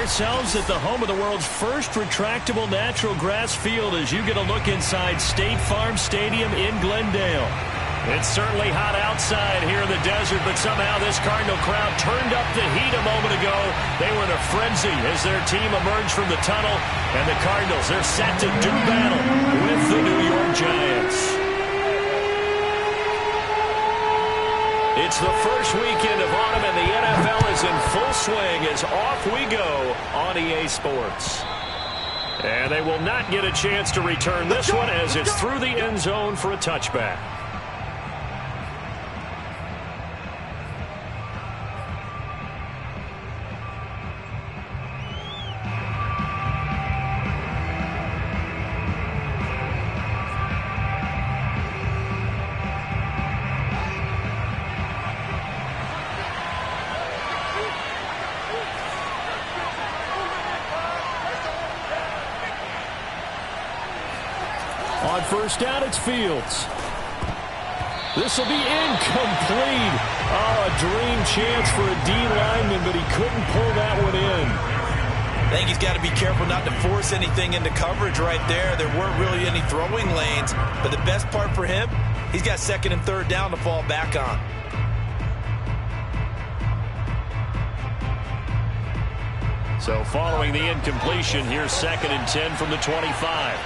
ourselves at the home of the world's first retractable natural grass field as you get a look inside State Farm Stadium in Glendale. It's certainly hot outside here in the desert, but somehow this Cardinal crowd turned up the heat a moment ago. They were in a frenzy as their team emerged from the tunnel, and the Cardinals, they're set to do battle with the New York Giants. It's the first weekend of autumn, and the NFL is in full swing as off we go on EA Sports. And they will not get a chance to return this one as it's through the end zone for a touchback. On first down, it's Fields. This will be incomplete. Oh, a dream chance for a D lineman, but he couldn't pull that one in. I think he's got to be careful not to force anything into coverage right there. There weren't really any throwing lanes, but the best part for him, he's got second and third down to fall back on. So following the incompletion, here's 2nd and 10 from the 25.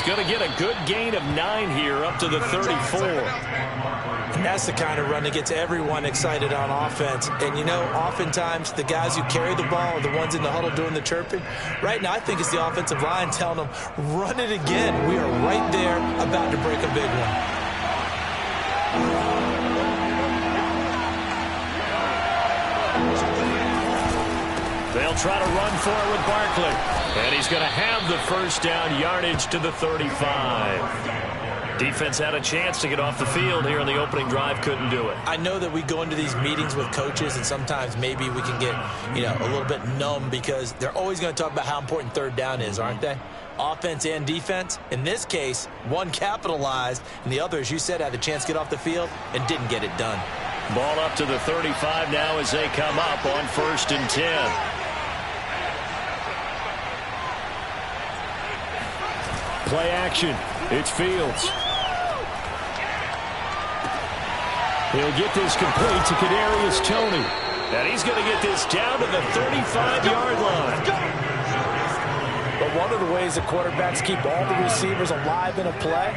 Going to get a good gain of 9 here up to the 34. And that's the kind of run that gets everyone excited on offense. And, you know, oftentimes the guys who carry the ball are the ones in the huddle doing the chirping. Right now, I think it's the offensive line telling them, run it again. We are right there about to break a big one. They'll try to run for it with Barkley. And he's going to have the first down, yardage to the 35. Defense had a chance to get off the field here in the opening drive, couldn't do it. I know that we go into these meetings with coaches, and sometimes maybe we can get, a little bit numb because they're always going to talk about how important third down is, aren't they? Offense and defense. In this case, one capitalized, and the other, as you said, had a chance to get off the field and didn't get it done. Ball up to the 35 now as they come up on 1st and 10. Play action. It's Fields. He'll get this complete to Kadarius Toney. And he's going to get this down to the 35-yard line. But one of the ways that quarterbacks keep all the receivers alive in a play,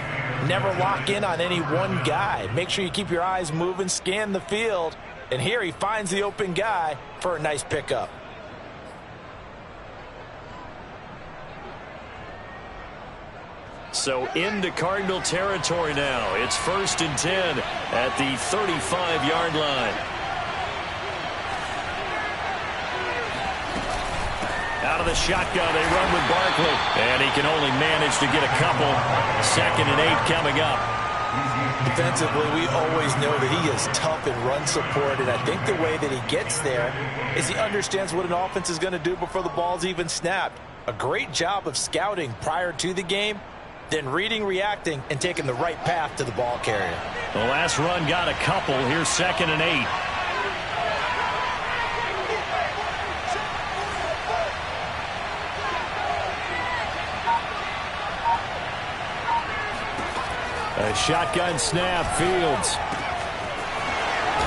never lock in on any one guy. Make sure you keep your eyes moving, scan the field. And here he finds the open guy for a nice pickup. So into Cardinal territory now. It's 1st and 10 at the 35-yard line. Out of the shotgun, they run with Barkley. And he can only manage to get a couple. 2nd and 8 coming up. Defensively, we always know that he is tough in run support, and I think the way that he gets there is he understands what an offense is going to do before the ball's even snapped. A great job of scouting prior to the game, then reading, reacting, and taking the right path to the ball carrier. The last run got a couple. Here's 2nd and 8. A shotgun snap, Fields.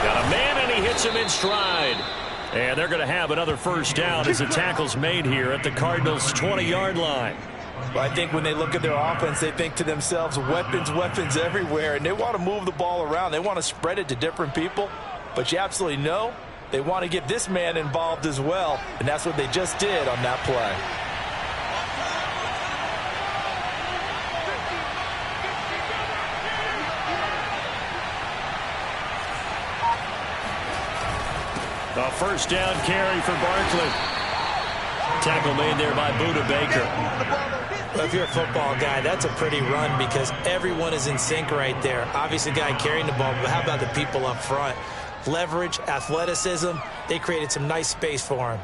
Got a man, and he hits him in stride. And they're going to have another first down as the tackle's made here at the Cardinals' 20-yard line. Well, I think when they look at their offense, they think to themselves, weapons, weapons everywhere, and they want to move the ball around. They want to spread it to different people, but you absolutely know they want to get this man involved as well, and that's what they just did on that play. A first down carry for Barkley. Tackle made there by Buda Baker. Well, if you're a football guy, that's a pretty run because everyone is in sync right there. Obviously, the guy carrying the ball, but how about the people up front? Leverage, athleticism, they created some nice space for him.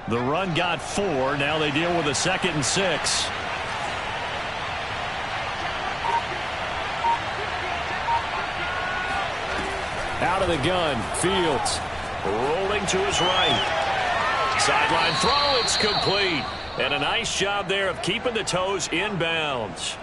The run got 4. Now they deal with a 2nd and 6. Out of the gun, Fields. Rolling to his right. Sideline throw, it's complete. And a nice job there of keeping the toes inbounds.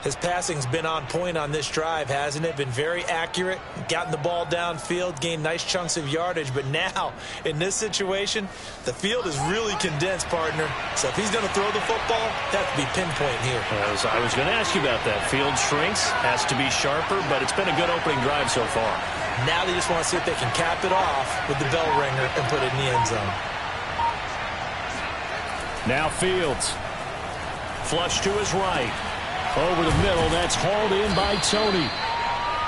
His passing's been on point on this drive, hasn't it? Been very accurate, gotten the ball downfield, gained nice chunks of yardage. But now, in this situation, the field is really condensed, partner. So if he's going to throw the football, that have to be pinpoint here. As I was going to ask you about that. Field shrinks, has to be sharper, but it's been a good opening drive so far. Now they just want to see if they can cap it off with the bell ringer and put it in the end zone. Now Fields. Flush to his right. Over the middle, that's hauled in by Tony.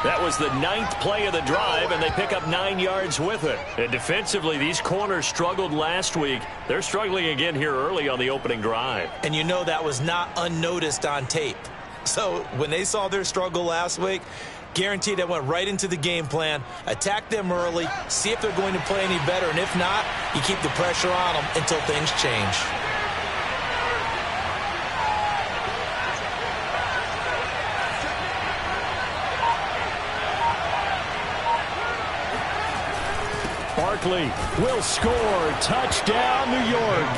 That was the 9th play of the drive, and they pick up 9 yards with it. And defensively, these corners struggled last week. They're struggling again here early on the opening drive. And you know that was not unnoticed on tape. So when they saw their struggle last week, guaranteed that went right into the game plan. Attack them early, see if they're going to play any better, and if not, you keep the pressure on them until things change. Barkley will score. Touchdown, New York.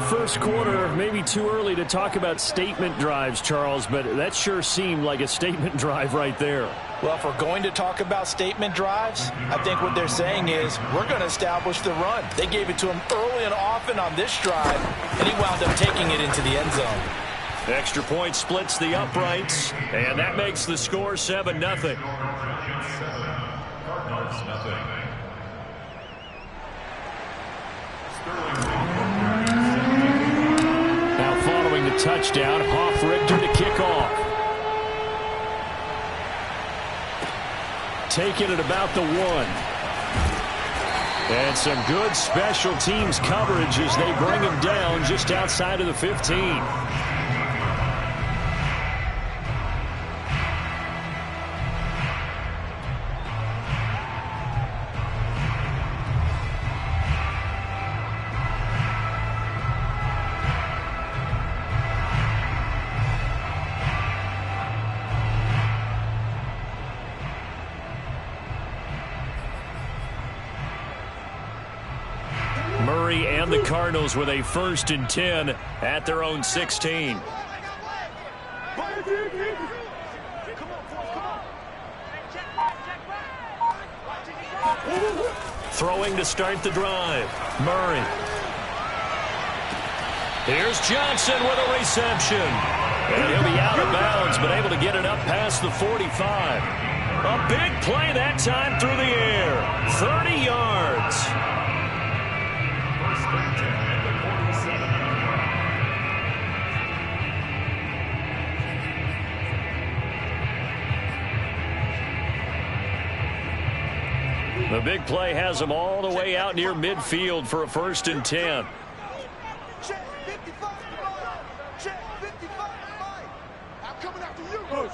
First quarter, maybe too early to talk about statement drives, Charles, but that sure seemed like a statement drive right there. Well, if we're going to talk about statement drives, I think what they're saying is we're going to establish the run. They gave it to him early and often on this drive, and he wound up taking it into the end zone. Extra point splits the uprights, and that makes the score 7-0. Now following the touchdown, Hoff-Richter to kick off. Taking it about the 1. And some good special teams coverage as they bring him down just outside of the 15. Murray and the Cardinals with a 1st and 10 at their own 16. Throwing to start the drive. Murray. Here's Johnson with a reception. And he'll be out of bounds, but able to get it up past the 45. A big play that time through the air. 30 yards. The big play has them all the way out near midfield for a 1st and 10. Check 55. Check 55. I'm coming after you. Push.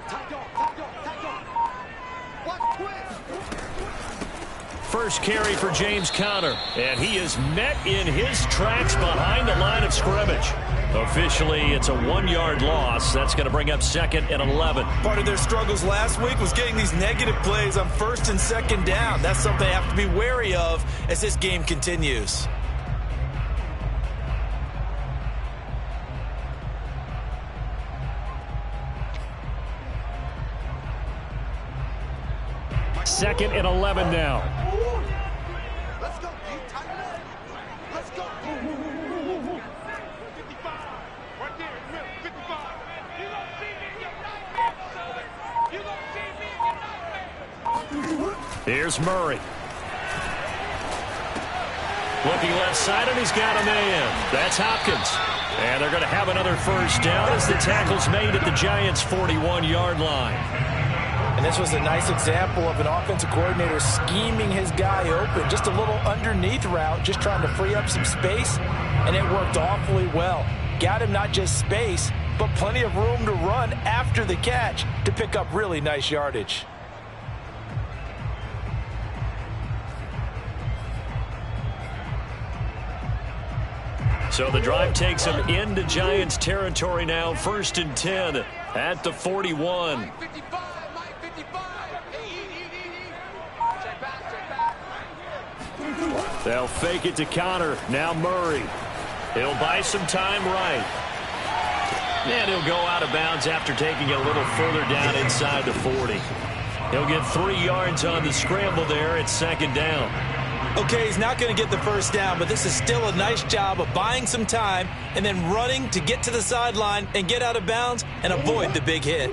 Tight on. Watch twist. First carry for James Conner, and he is met in his tracks behind the line of scrimmage. Officially, it's a 1-yard loss. That's going to bring up 2nd and 11. Part of their struggles last week was getting these negative plays on 1st and 2nd down. That's something they have to be wary of as this game continues. Second and 11 now. Let's go, D. Tighten up. Let's go. 55. Right there, in the middle. 55. You don't see me in your nightmare, son. You don't see me in your nightmare. Here's Murray. Looking left side, and he's got a man. That's Hopkins. And they're going to have another 1st down as the tackle's made at the Giants' 41-yard line. And this was a nice example of an offensive coordinator scheming his guy open. Just a little underneath route, just trying to free up some space, and it worked awfully well. Got him not just space, but plenty of room to run after the catch to pick up really nice yardage. So the drive takes them into Giants territory now. 1st and 10 at the 41. They'll fake it to Connor. Now Murray. He'll buy some time right. And he'll go out of bounds after taking it a little further down inside the 40. He'll get 3 yards on the scramble there. It's 2nd down. Okay, he's not going to get the first down, but this is still a nice job of buying some time and then running to get to the sideline and get out of bounds and avoid the big hit.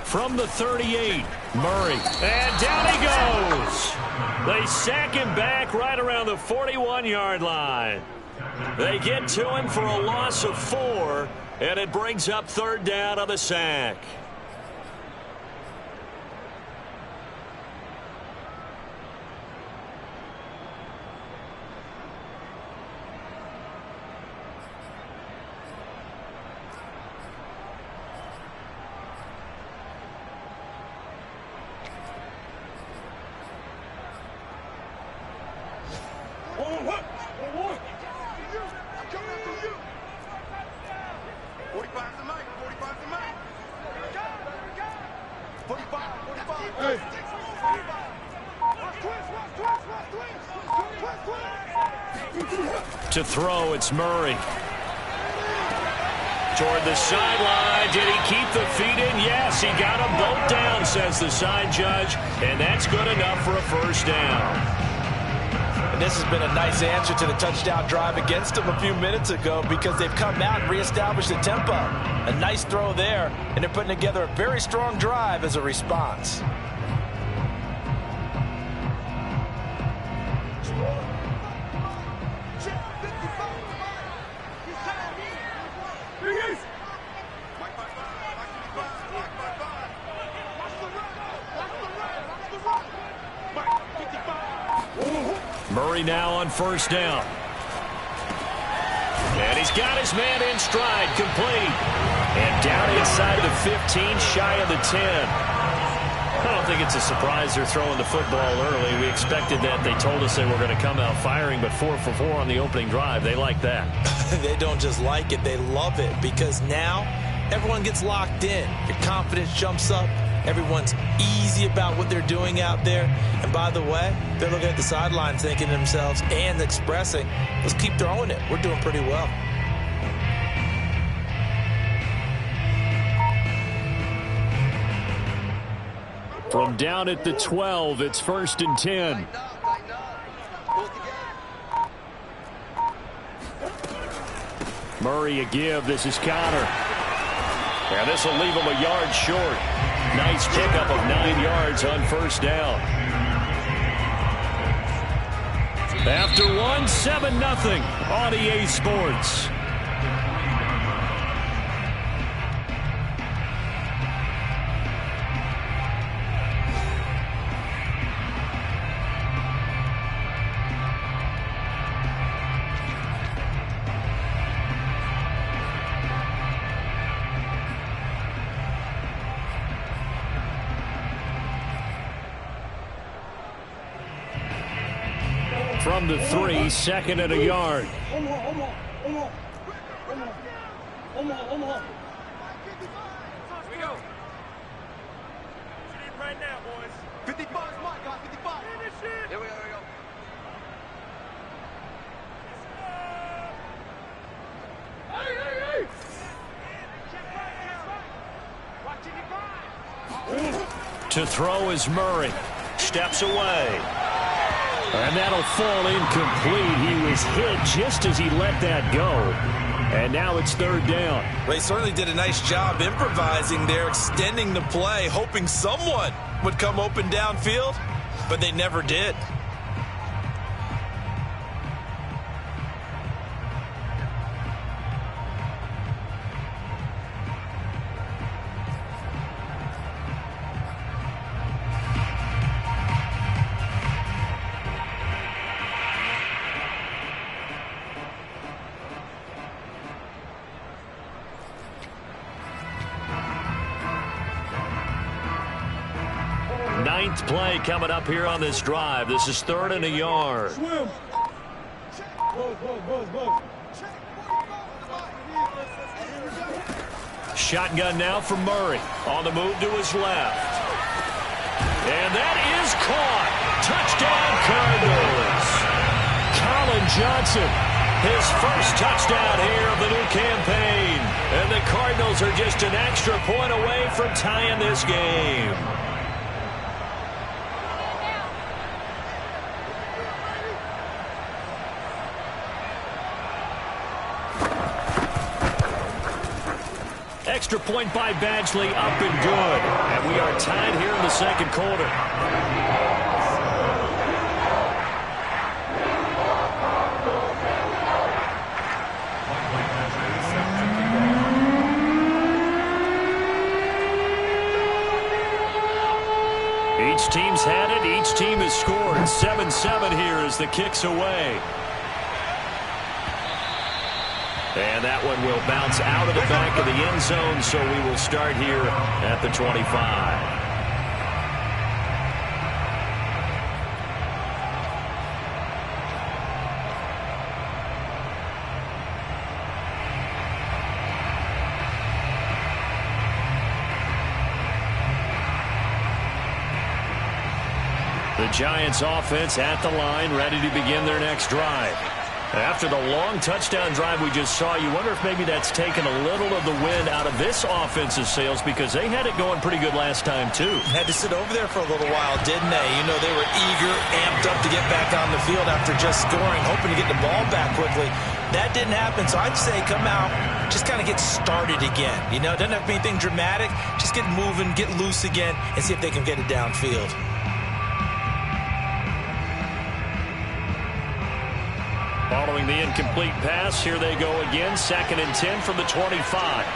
From the 38, Murray. And down he goes. They sack him back right around the 41-yard line. They get to him for a loss of 4, and it brings up 3rd down on the sack. To throw, it's Murray. Toward the sideline. Did he keep the feet in? Yes, he got them both down, says the side judge. And that's good enough for a 1st down. And this has been a nice answer to the touchdown drive against them a few minutes ago because they've come out and reestablished the tempo. A nice throw there, and they're putting together a very strong drive as a response. Murray now on 1st down. And he's got his man in stride, complete. And down inside the 15, shy of the 10. I don't think it's a surprise they're throwing the football early. We expected that. They told us they were going to come out firing, but 4 for 4 on the opening drive. They like that. They don't just like it, they love it, because now everyone gets locked in. Your confidence jumps up. Everyone's easy about what they're doing out there. And by the way, they're looking at the sideline thinking to themselves and expressing, let's keep throwing it. We're doing pretty well. From down at the 12, it's 1st and 10. Murray a give. This is Connor. And this will leave him a yard short. Nice pickup of 9 yards on 1st down. After 7-0 on EA Sports. From the 3, 2nd and a yard. Here we go. Right now, boys. 55 is mine, guys. 55. Here we go. Hey. To throw is Murray. Steps away. And that'll fall incomplete. He was hit just as he let that go. And now it's 3rd down. They certainly did a nice job improvising there, extending the play, hoping someone would come open downfield, but they never did. play coming up here on this drive. This is 3rd and a yard. Shotgun now for Murray. On the move to his left. And that is caught. Touchdown, Cardinals. Colin Johnson, his first touchdown here of the new campaign. And the Cardinals are just an extra point away from tying this game. Extra point by Badgley, up and good. And we are tied here in the second quarter. Each team's had it. Each team has scored. 7-7 here as the kick's away. And that one will bounce out of the back of the end zone, so we will start here at the 25. The Giants offense at the line, ready to begin their next drive. After the long touchdown drive we just saw, you wonder if maybe that's taken a little of the wind out of this offense's sails, because they had it going pretty good last time, too. Had to sit over there for a little while, didn't they? You know, they were eager, amped up to get back on the field after just scoring, hoping to get the ball back quickly. That didn't happen, so I'd say come out, just kind of get started again. You know, it doesn't have to be anything dramatic. Just get moving, get loose again, and see if they can get it downfield. Following the incomplete pass, here they go again. 2nd and 10 from the 25.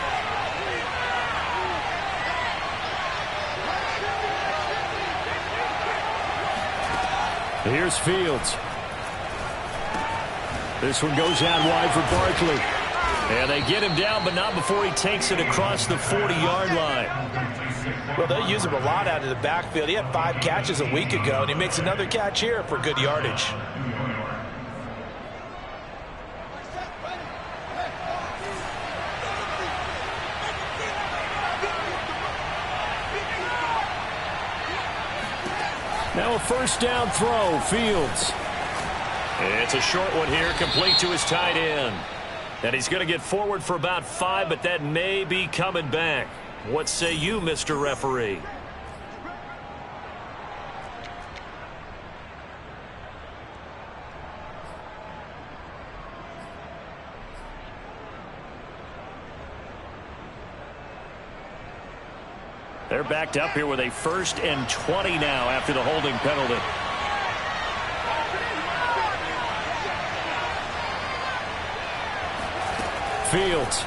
Here's Fields. This one goes out wide for Barkley. And they get him down, but not before he takes it across the 40-yard line. Well, they use him a lot out of the backfield. He had 5 catches a week ago, and he makes another catch here for good yardage. Now a first down throw, Fields. It's a short one here, complete to his tight end. And he's going to get forward for about 5, but that may be coming back. What say you, Mr. Referee? They're backed up here with a 1st and 20 now after the holding penalty. Fields.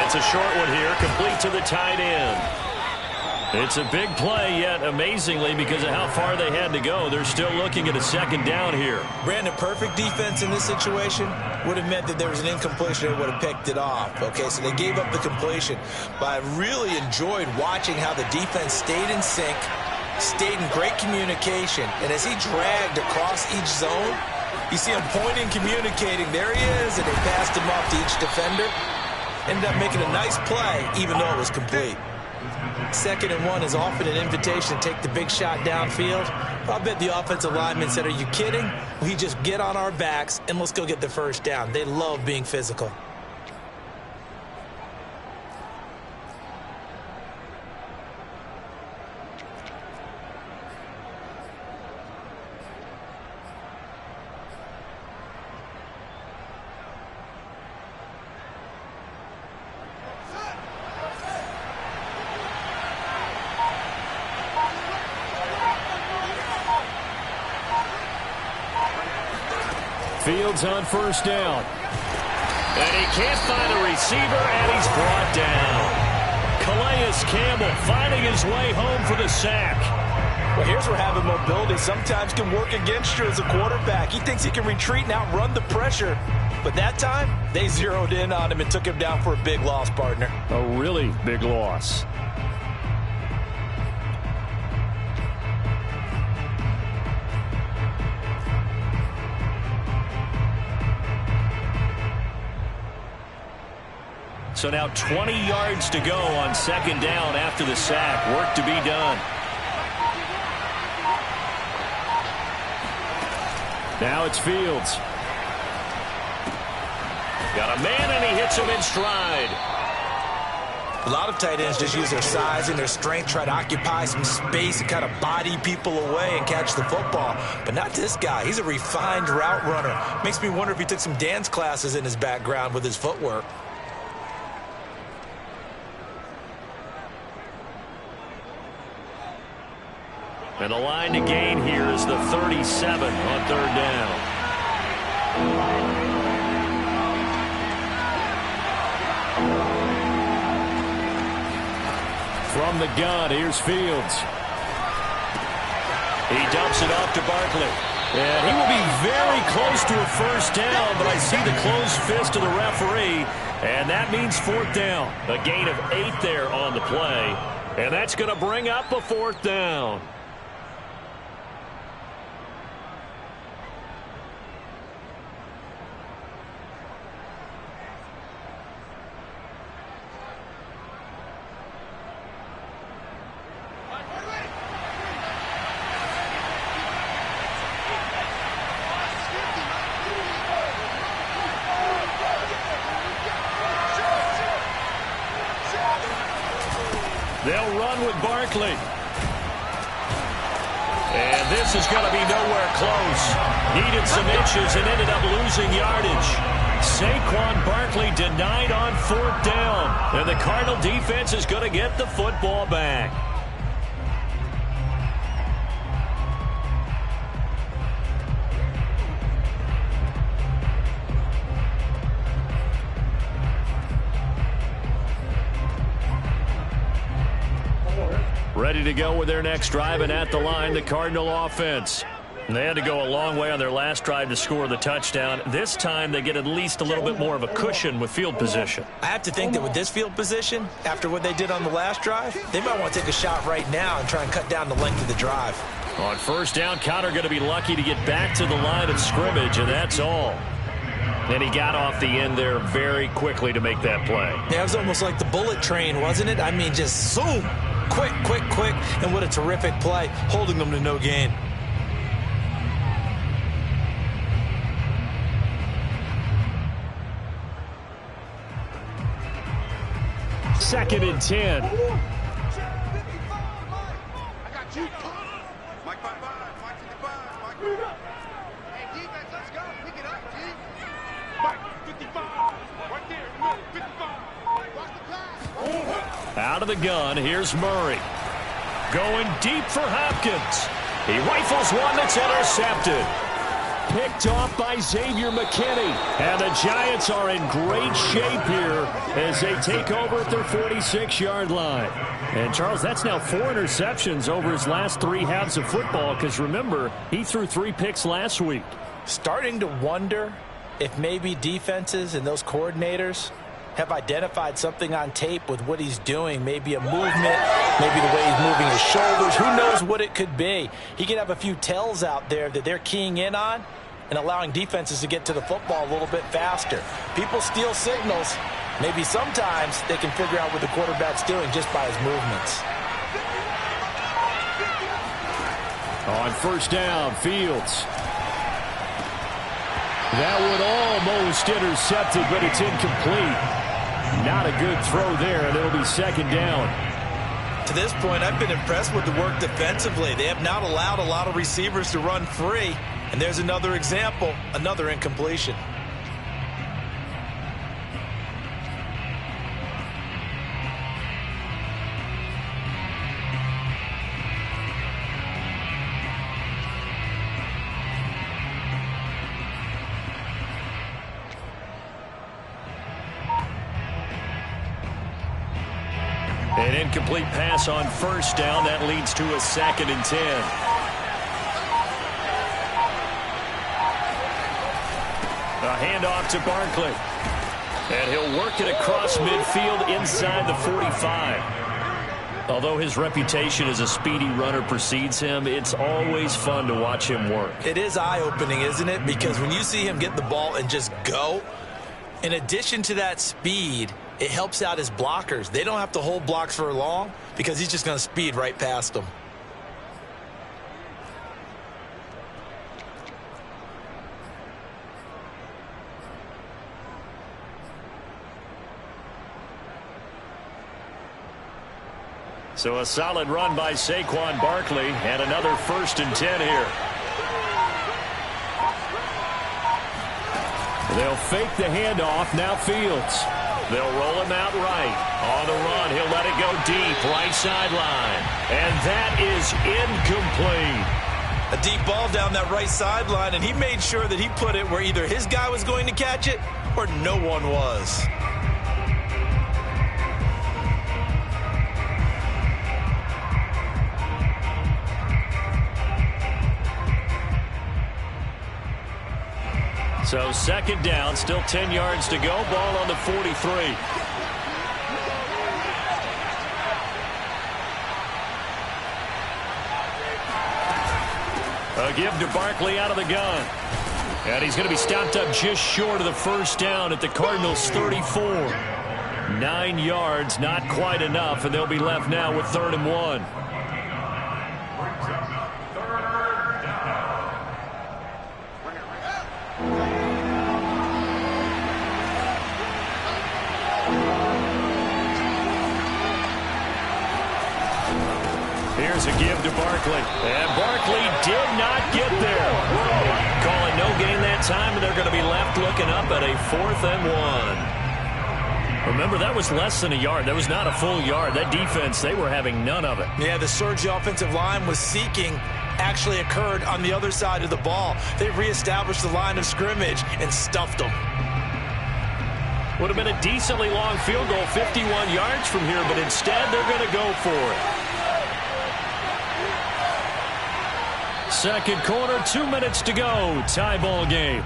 It's a short one here, complete to the tight end. It's a big play, yet amazingly, because of how far they had to go, they're still looking at a 2nd down here. Brandon, perfect defense in this situation would have meant that there was an incompletion and would have picked it off. Okay, so they gave up the completion. But I really enjoyed watching how the defense stayed in sync, stayed in great communication, and as he dragged across each zone, you see him pointing, communicating. There he is, and they passed him off to each defender. Ended up making a nice play, even though it was complete. 2nd and 1 is often an invitation to take the big shot downfield. I bet the offensive lineman said, are you kidding? We just get on our backs and let's go get the first down. They love being physical. Fields on first down. And he can't find a receiver, and he's brought down. Calais Campbell finding his way home for the sack. Well, here's where having mobility sometimes can work against you as a quarterback. He thinks he can retreat and outrun the pressure. But that time, they zeroed in on him and took him down for a big loss, partner. A really big loss. So now 20 yards to go on second down after the sack. Work to be done. Now it's Fields. Got a man, and he hits him in stride. A lot of tight ends just use their size and their strength, try to occupy some space and kind of body people away and catch the football. But not this guy. He's a refined route runner. Makes me wonder if he took some dance classes in his background with his footwork. And the line to gain here is the 37 on third down. From the gun, here's Fields. He dumps it off to Barkley. And he will be very close to a first down, but I see the closed fist of the referee, and that means fourth down. A gain of 8 there on the play, and that's going to bring up a fourth down. They'll run with Barkley. And this is going to be nowhere close. Needed some inches and ended up losing yardage. Saquon Barkley denied on fourth down. And the Cardinal defense is going to get the football back. Ready to go with their next drive, and at the line, the Cardinal offense. And they had to go a long way on their last drive to score the touchdown. This time, they get at least a little bit more of a cushion with field position. I have to think that with this field position, after what they did on the last drive, they might want to take a shot right now and try and cut down the length of the drive. On first down, Connor going to be lucky to get back to the line of scrimmage, and that's all. And he got off the end there very quickly to make that play. Yeah, it was almost like the bullet train, wasn't it? I mean, just zoom. Quick, quick, quick, and what a terrific play, holding them to no gain. Second and 10. I got you. Mike 55, Mike 55, Mike 55. Hey, defense, let's go. Pick it up, G. Mike 55. Right there, in the middle, 55. Watch the pass. Out of the gun, here's Murray. Going deep for Hopkins. He rifles one that's intercepted. Picked off by Xavier McKinney. And the Giants are in great shape here as they take over at their 46-yard line. And, Charles, that's now 4 interceptions over his last 3 halves of football because, remember, he threw 3 picks last week. Starting to wonder if maybe defenses and those coordinators have identified something on tape with what he's doing. Maybe a movement, maybe the way he's moving his shoulders. Who knows what it could be? He could have a few tells out there that they're keying in on and allowing defenses to get to the football a little bit faster. People steal signals. Maybe sometimes they can figure out what the quarterback's doing just by his movements. On first down, Fields. That would almost intercepted, but it's incomplete. Not a good throw there, and it'll be second down. To this point, I've been impressed with the work defensively. They have not allowed a lot of receivers to run free. And there's another example, another incompletion. An incomplete pass on first down. That leads to a second and 10. A handoff to Barkley. And he'll work it across midfield inside the 45. Although his reputation as a speedy runner precedes him, it's always fun to watch him work. It is eye-opening, isn't it? Because when you see him get the ball and just go, in addition to that speed, It helps out his blockers. They don't have to hold blocks for long because he's just going to speed right past them. So a solid run by Saquon Barkley and another 1st and 10 here. They'll fake the handoff. Now Fields. They'll roll him out right. On the run, he'll let it go deep. Right sideline. And that is incomplete. A deep ball down that right sideline, and he made sure that he put it where either his guy was going to catch it or no one was. So 2nd down, still 10 yards to go. Ball on the 43. A give to Barkley out of the gun. And he's going to be stopped up just short of the 1st down at the Cardinals' 34. 9 yards, not quite enough, and they'll be left now with 3rd and 1. Here's a give to Barkley. And Barkley did not get there. Calling no gain that time, and they're going to be left looking up at a 4th and 1. Remember, that was less than a yard. That was not a full yard. That defense, they were having none of it. Yeah, the surge the offensive line was seeking actually occurred on the other side of the ball. They reestablished the line of scrimmage and stuffed them. Would have been a decently long field goal, 51 yards from here, but instead they're going to go for it. 2nd quarter, 2 minutes to go. Tie ball game.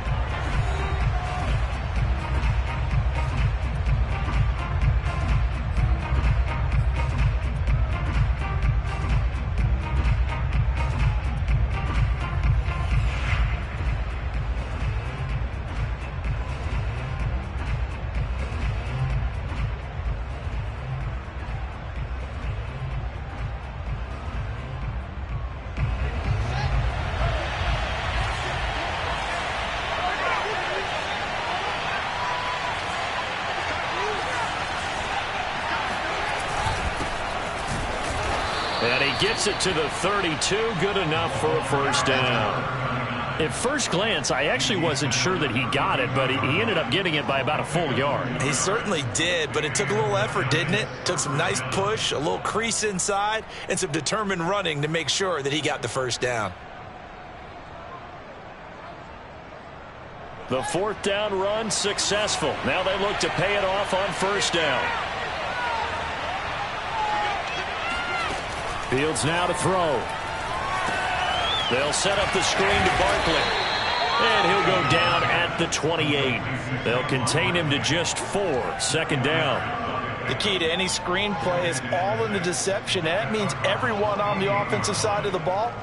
And he gets it to the 32. Good enough for a 1st down. At first glance, I actually wasn't sure that he got it, but he ended up getting it by about a full yard. He certainly did, but it took a little effort, didn't it? Took some nice push, a little crease inside, and some determined running to make sure that he got the 1st down. The 4th down run successful. Now they look to pay it off on 1st down. Fields now to throw. They'll set up the screen to Barkley. And he'll go down at the 28. They'll contain him to just 4. 2nd down. The key to any screen play is all in the deception. And that means everyone on the offensive side of the ball.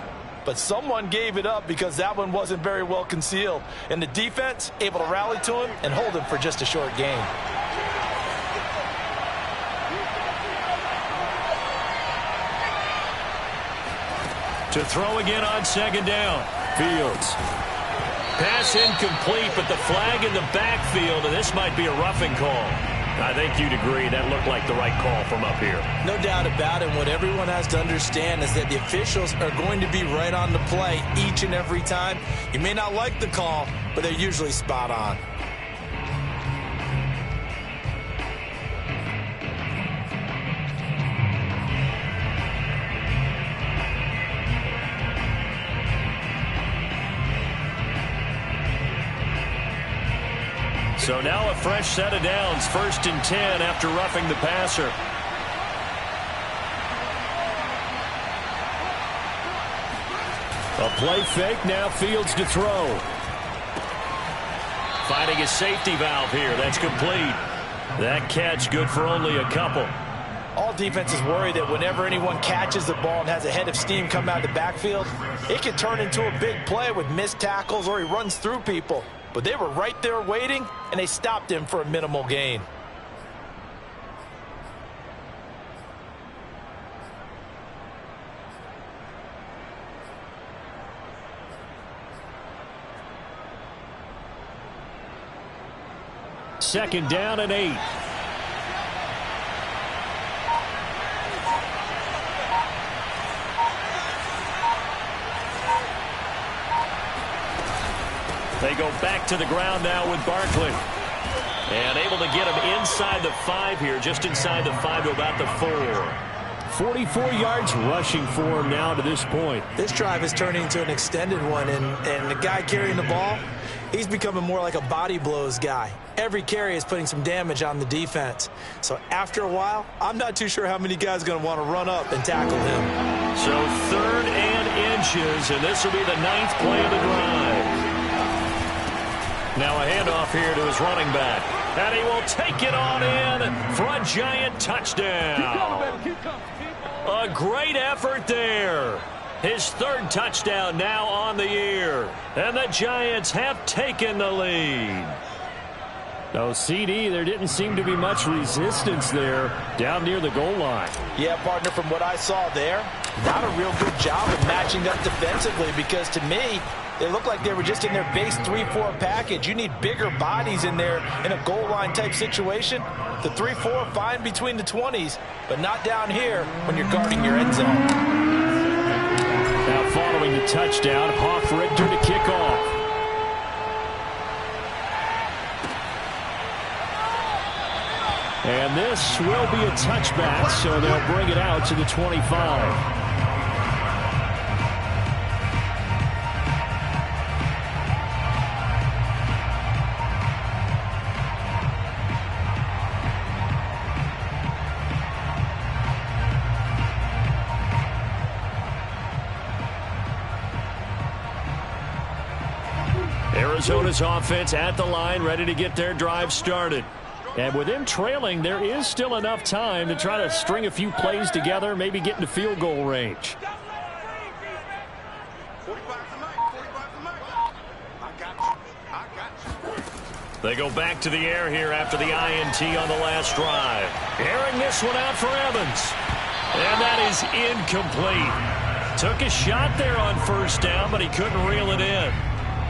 But someone gave it up because that one wasn't very well concealed. And the defense able to rally to him and hold him for just a short gain. To throw again on 2nd down. Fields. Pass incomplete, but the flag in the backfield, and this might be a roughing call. I think you'd agree that looked like the right call from up here. No doubt about it. What everyone has to understand is that the officials are going to be right on the play each and every time. You may not like the call, but they're usually spot on. So now a fresh set of downs, 1st and 10 after roughing the passer. A play fake, now Fields to throw. Finding a safety valve here, that's complete. That catch good for only a couple. All defenses worry that whenever anyone catches the ball and has a head of steam come out of the backfield, it can turn into a big play with missed tackles or he runs through people. But they were right there waiting, and they stopped him for a minimal gain. 2nd down and 8. They go back to the ground now with Barkley. And able to get him inside the 5 here, just inside the 5 to about the 4. 44 yards rushing for him now to this point. This drive is turning into an extended one, and the guy carrying the ball, he's becoming more like a body blows guy. Every carry is putting some damage on the defense. So after a while, I'm not too sure how many guys are going to want to run up and tackle him. So 3rd and inches, and this will be the 9th play of the drive. Now a handoff here to his running back. And he will take it on in for a giant touchdown. A great effort there. His 3rd touchdown now on the year. And the Giants have taken the lead. No, CD, there didn't seem to be much resistance there down near the goal line. Yeah, partner, from what I saw there, not a real good job of matching up defensively, because to me, they looked like they were just in their base 3-4 package. You need bigger bodies in there in a goal line type situation. The 3-4, fine between the 20s, but not down here when you're guarding your end zone. Now following the touchdown, Hoff-Richter to kick off. And this will be a touchback, so they'll bring it out to the 25. Arizona's offense at the line, ready to get their drive started. And with them trailing, there is still enough time to try to string a few plays together, maybe get into field goal range. They go back to the air here after the INT on the last drive. Airing this one out for Evans. And that is incomplete. Took a shot there on 1st down, but he couldn't reel it in.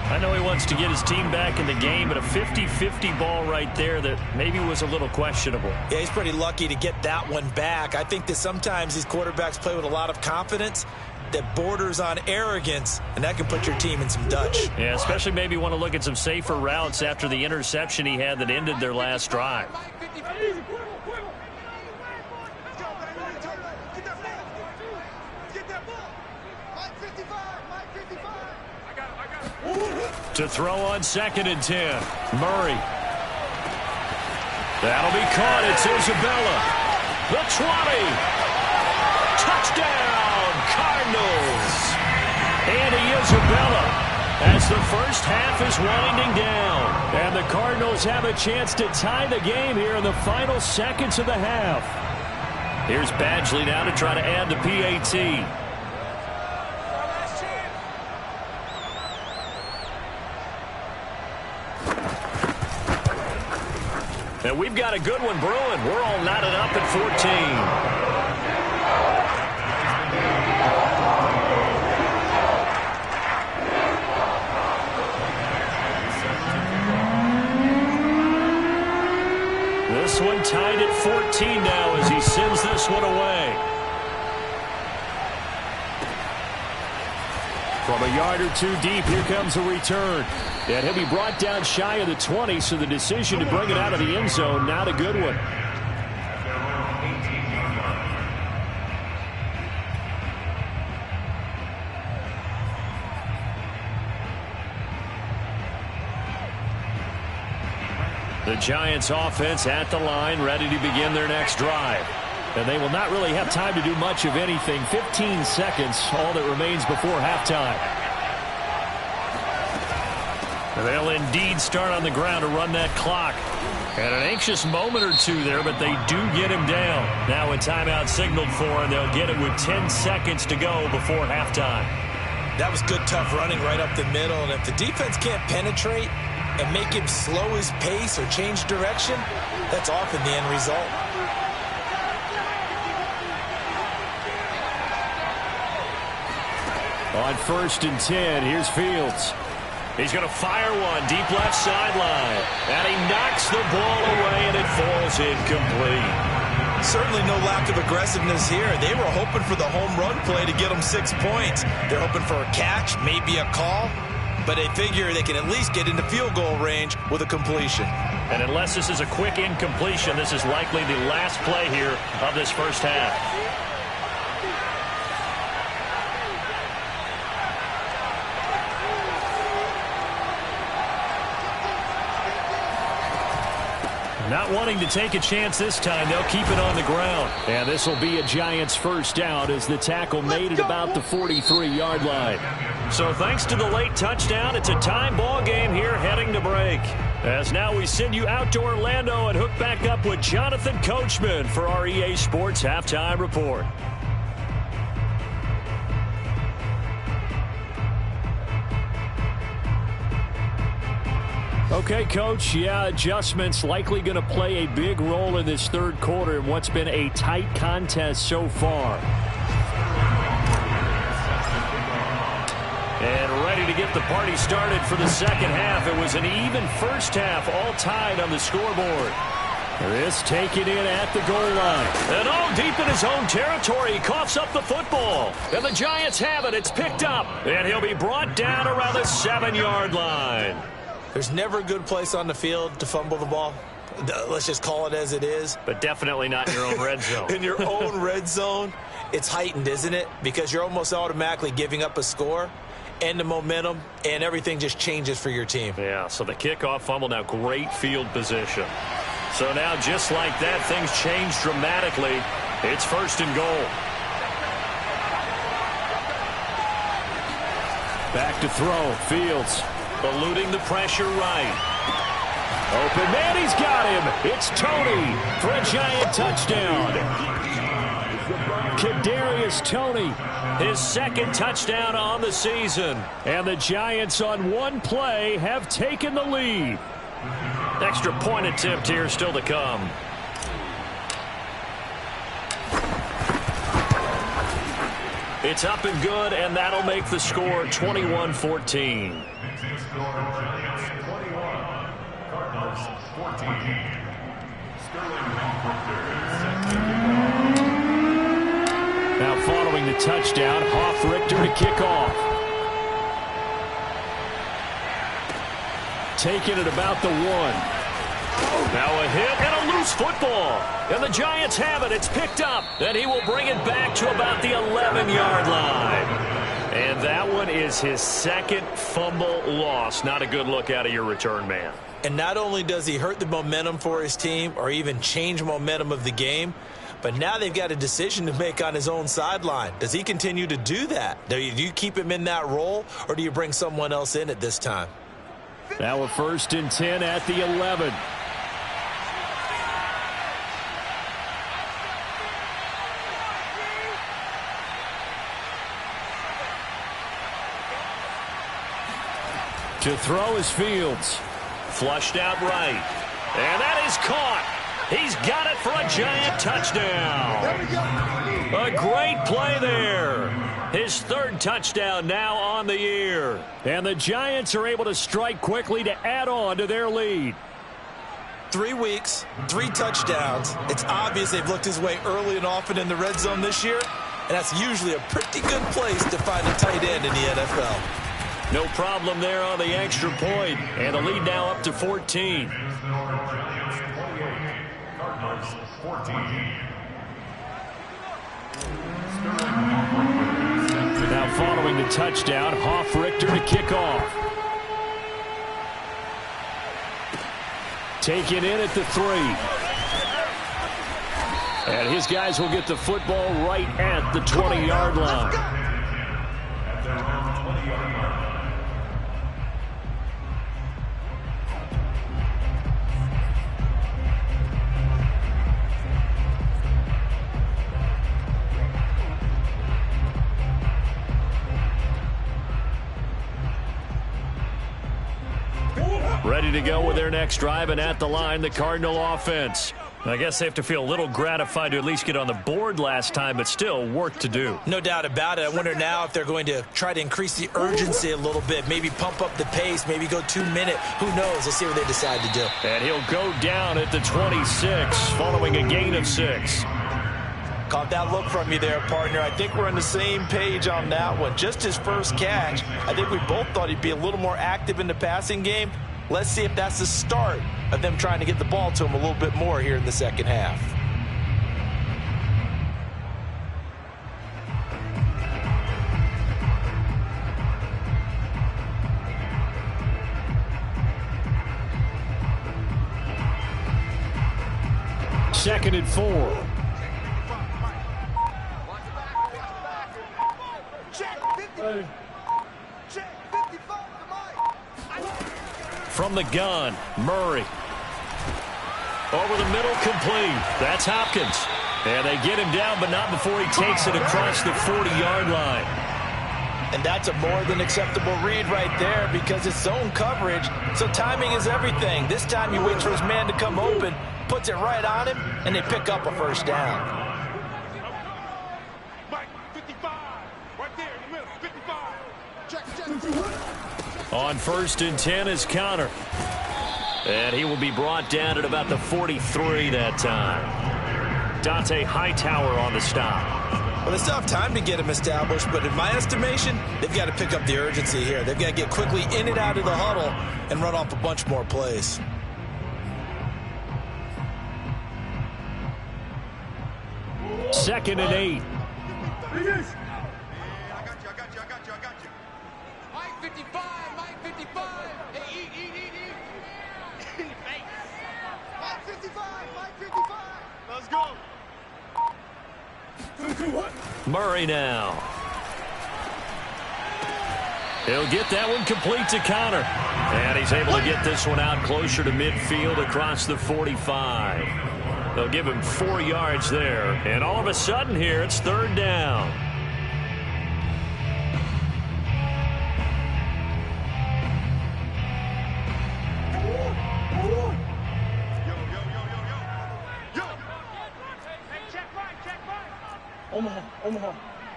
I know he wants to get his team back in the game, but a 50-50 ball right there that maybe was a little questionable. Yeah, he's pretty lucky to get that one back. I think that sometimes these quarterbacks play with a lot of confidence that borders on arrogance, and that can put your team in some Dutch. Yeah, especially maybe want to look at some safer routes after the interception he had that ended their last drive. To throw on 2nd and 10. Murray. That'll be caught. It's Isabella. The 20. Touchdown, Cardinals. Andy Isabella as the first half is winding down. And the Cardinals have a chance to tie the game here in the final seconds of the half. Here's Badgley now to try to add the PAT. And we've got a good one brewing. We're all knotted up at 14. This one tied at 14 now as he sends this one away. From a yard or two deep, here comes a return. And he'll be brought down shy of the 20, so the decision to bring it out of the end zone, not a good one. The Giants offense at the line, ready to begin their next drive. And they will not really have time to do much of anything. 15 seconds, all that remains before halftime. And they'll indeed start on the ground to run that clock. And an anxious moment or two there, but they do get him down. Now a timeout signaled for, and they'll get it with 10 seconds to go before halftime. That was good, tough running right up the middle. And if the defense can't penetrate and make him slow his pace or change direction, that's often the end result. On 1st and 10, here's Fields. He's going to fire one deep left sideline. And he knocks the ball away, and it falls incomplete. Certainly no lack of aggressiveness here. They were hoping for the home run play to get them 6 points. They're hoping for a catch, maybe a call, but they figure they can at least get into field goal range with a completion. And unless this is a quick incompletion, this is likely the last play here of this first half. Not wanting to take a chance this time, they'll keep it on the ground. And this will be a Giants first down as the tackle made at about the 43-yard line. So thanks to the late touchdown, it's a time ball game here heading to break. As now we send you out to Orlando and hook back up with Jonathan Coachman for our EA Sports Halftime Report. Okay, Coach, yeah, adjustments likely going to play a big role in this third quarter in what's been a tight contest so far. And ready to get the party started for the second half. It was an even first half, all tied on the scoreboard. This taken in at the goal line. And deep in his own territory, he coughs up the football. And the Giants have it. It's picked up. And he'll be brought down around the 7-yard line. There's never a good place on the field to fumble the ball. Let's just call it as it is. But definitely not in your own red zone. In your own red zone, it's heightened, isn't it? Because you're almost automatically giving up a score and the momentum, and everything just changes for your team. Yeah, so the kickoff fumble, now great field position. So now just like that, things change dramatically. It's first and goal. Back to throw, Fields. Eluding the pressure right. Open man, he's got him. It's Tony for a Giant touchdown. Kadarius Toney, his second touchdown on the season. And the Giants on one play have taken the lead. Extra point attempt here still to come. It's up and good, and that'll make the score 21-14. Now following the touchdown, Richter to kick off. Taking it about the 1. Now a hit and a loose football. And the Giants have it. It's picked up. And he will bring it back to about the 11-yard line. And that one is his second fumble loss. Not a good look out of your return man. And not only does he hurt the momentum for his team or even change momentum of the game, but now they've got a decision to make on his own sideline. Does he continue to do that? Do you keep him in that role, or do you bring someone else in at this time? Now a 1st and 10 at the 11. To throw is Fields. Flushed out right. And that is caught. He's got it for a Giant touchdown. A great play there. His third touchdown now on the year. And the Giants are able to strike quickly to add on to their lead. 3 weeks, 3 touchdowns. It's obvious they've looked his way early and often in the red zone this year. And that's usually a pretty good place to find a tight end in the NFL. No problem there on the extra point. And the lead now up to 14. Now following the touchdown, Richter to kick off. Taken in at the 3. And his guys will get the football right at the 20-yard line. Ready to go with their next drive, and at the line, the Cardinal offense. I guess they have to feel a little gratified to at least get on the board last time, but still work to do. No doubt about it. I wonder now if they're going to try to increase the urgency a little bit, maybe pump up the pace, maybe go 2 minute. Who knows? Let's see what they decide to do. And he'll go down at the 26 following a gain of 6. Caught that look from you there, partner. I think we're on the same page on that one. Just his first catch. I think we both thought he'd be a little more active in the passing game. Let's see if that's the start of them trying to get the ball to him a little bit more here in the second half. Second and 4. From the gun, Murray. Over the middle, complete. That's Hopkins. And they get him down, but not before he takes it across the 40-yard line. And that's a more than acceptable read right there because it's zone coverage, so timing is everything. This time he waits for his man to come open, puts it right on him, and they pick up a first down. Mike, 55. Right there in the middle, 55. Check. On 1st and 10 is Connor. And he will be brought down at about the 43 that time. Dante Hightower on the stop. Well, they still have time to get him established, but in my estimation, they've got to pick up the urgency here. They've got to get quickly in and out of the huddle and run off a bunch more plays. Second and 8. I got you. Mike 55, Mike 55. Hey, eat. In the face. Mike 55, Mike 55. Let's go. Murray now. He'll get that one complete to Connor. And he's able to get this one out closer to midfield across the 45. They'll give him 4 yards there. And all of a sudden here, it's 3rd down.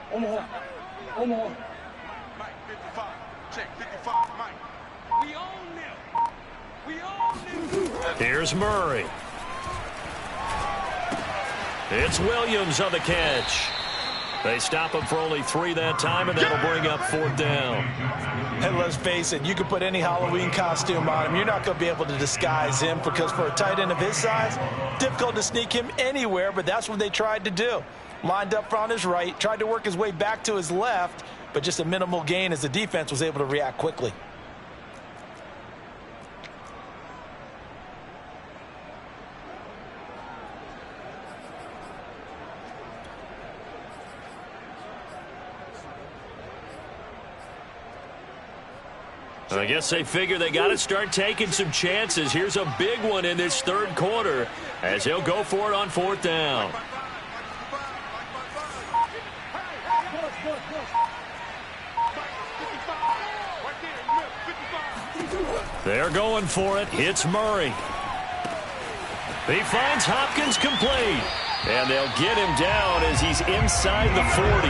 Omaha. Mike 55. Check 55, Mike. We own them. Here's Murray. It's Williams on the catch. They stop him for only 3 that time, and that'll bring up 4th down. And let's face it, you can put any Halloween costume on him. You're not going to be able to disguise him because for a tight end of his size, difficult to sneak him anywhere, but that's what they tried to do. Lined up on his right, tried to work his way back to his left, but just a minimal gain as the defense was able to react quickly. I guess they figure they got to start taking some chances. Here's a big one in this 3rd quarter as he'll go for it on 4th down. They're going for it. It's Murray. He finds Hopkins complete. And they'll get him down as he's inside the 40.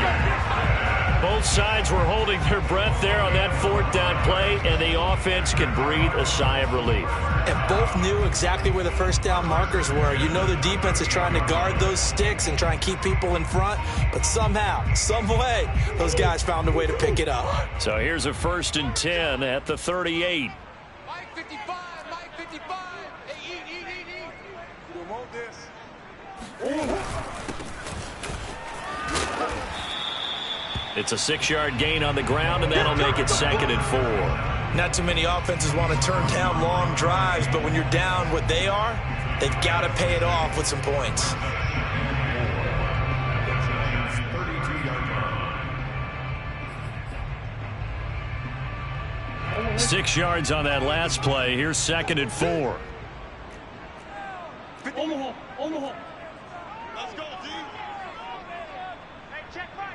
Both sides were holding their breath there on that 4th down play, and the offense can breathe a sigh of relief. And both knew exactly where the first down markers were. You know the defense is trying to guard those sticks and try and keep people in front, but somehow, some way, those guys found a way to pick it up. So here's a 1st and 10 at the 38. Mike 55, Mike 55. Hey, eat. You want this. It's a 6-yard gain on the ground, and that'll make it 2nd and 4. Not too many offenses want to turn down long drives, but when you're down what they are, they've got to pay it off with some points. 6 yards on that last play. Here's 2nd and 4. Omaha. Let's go, D. Hey, check right.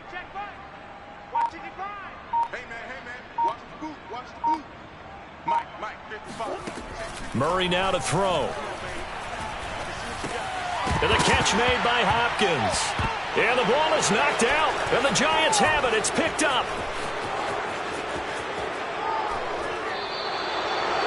Watch it divide. Hey, man. Watch the boot. Mike, 55. Murray now to throw. And the catch made by Hopkins. And the ball is knocked out. And the Giants have it. It's picked up.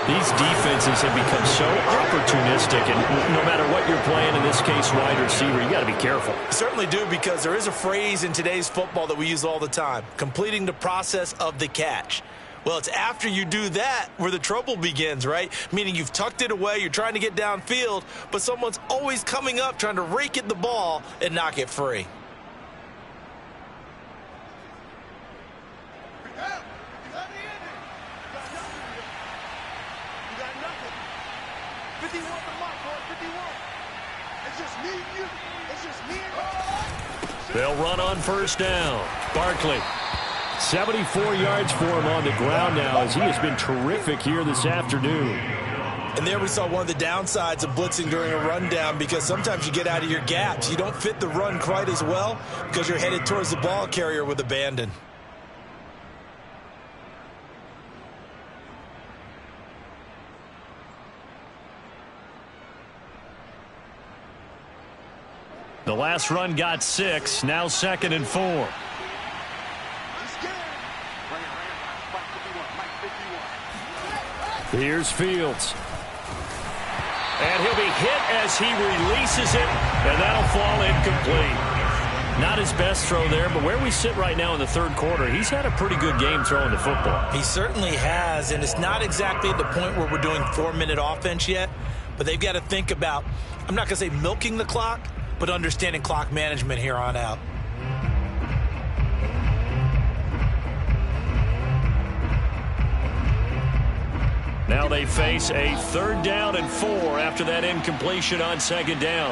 These defenses have become so opportunistic, and no matter what you're playing, in this case, wide receiver, you got to be careful. Certainly do, because there is a phrase in today's football that we use all the time, completing the process of the catch. Well, it's after you do that where the trouble begins, right? Meaning you've tucked it away, you're trying to get downfield, but someone's always coming up trying to rake at the ball and knock it free. They'll run on first down. Barkley. 74 yards for him on the ground now, as he has been terrific here this afternoon. And there we saw one of the downsides of blitzing during a rundown, because sometimes you get out of your gaps. You don't fit the run quite as well because you're headed towards the ball carrier with abandon. The last run got 6, now 2nd and 4. Here's Fields. And he'll be hit as he releases it, and that'll fall incomplete. Not his best throw there, but where we sit right now in the third quarter, he's had a pretty good game throwing the football. He certainly has, and it's not exactly at the point where we're doing 4-minute offense yet, but they've got to think about, I'm not going to say milking the clock, but understanding clock management here on out. Now they face a 3rd down and 4 after that incompletion on 2nd down.